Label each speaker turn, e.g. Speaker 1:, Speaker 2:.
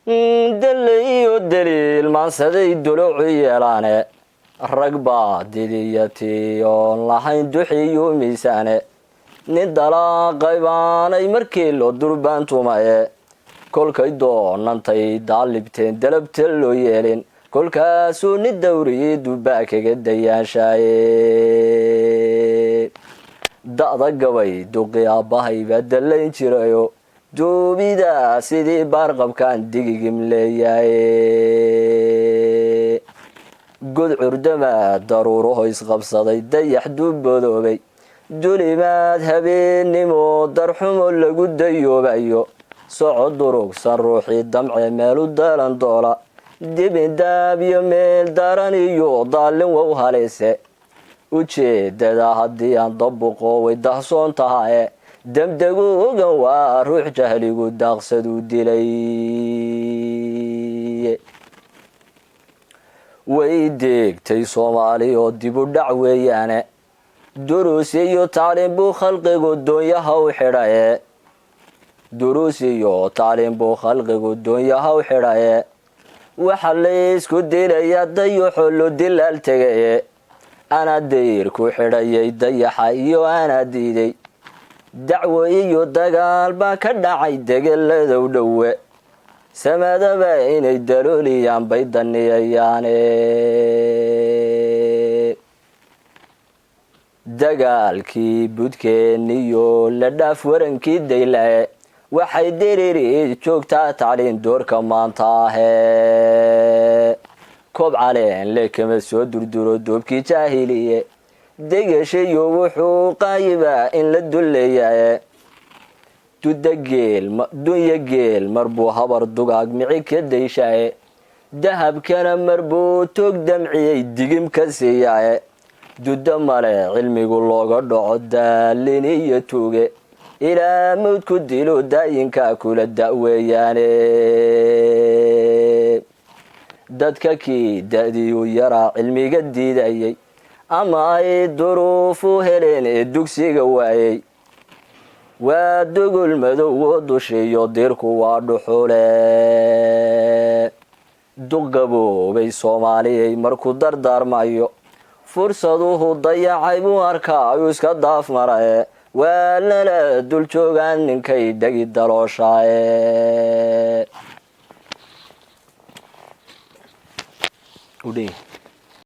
Speaker 1: dalayo daliil maansaday dulucu yeelaane rag baa didiyati oon lahayn duxiyo miisaane nin dalaaqay baanay markii loo durbaantumaye kolkay doonantay daalibteen dalabta loo yeelin kolkaasuu nin dawriyey dubbaa kaga dayaanshaye da'da gabay duqi aabbahay baa dallayn jirayo duubida sidii baarqabkaan digigim leeyaye god curdama daruuraho isqabsaday dayax duubodoobay dulimaad habeennimo darxumo lagu dayoobayo socod durugsan ruuxii damce meelu dalan doola dibindaabyo meel daran iyo daallin wow halise ujeedada haddii aan dabuqo way dahsoon tahaye damdegu ogan waa ruux jahligu daaqsaduu dilay way deegtay soomaali oo dibu dhac weeyaane duruus iyo tacliin buu khalqigu doonyaha u xidhaye duruus iyo tacliin buu khalqigu doonyaha u xidhaye waxa laysku dilayaa dayaxo loo dilaal tegaye anaa dayr ku xidhayay dayaxa iyo anaa diiday dacwo iyo dagaal baa ka dhacay degeladow dhowe samadaba inay dalooliyaan bay daniyayaane dagaalkii budkeeniyo la dhaaf warankii daylae waxay diriri joogtaa tacliin doorka maanta ahee koob caleen le kama soo durduro doobkii jaahiliye degashayo wuxuu qaayibaa in la dulleeyaye dunya geel marbuu habar dugaag mici ka dayshaye dahabkana marbuu toog damciyey digim ka siiyaye duddo male cilmigu looga dhaco daalin iyo tuuge ilaa mawdku dilo daayinkaa kula da'weeyaane dadka kii da'diiu yaraa cilmiga diidayay ama ay duruufu heleen ee dugsiga waayey waa dugul madow oo dushiyo dirku waa dhuxule duqgaboobay soomaaliyay markuu dardaarmayo fursaduhu dayacay buu arkaa ayuu iska daaf maraye waa lala dul joogaan ninkay dhegi dalooshaaye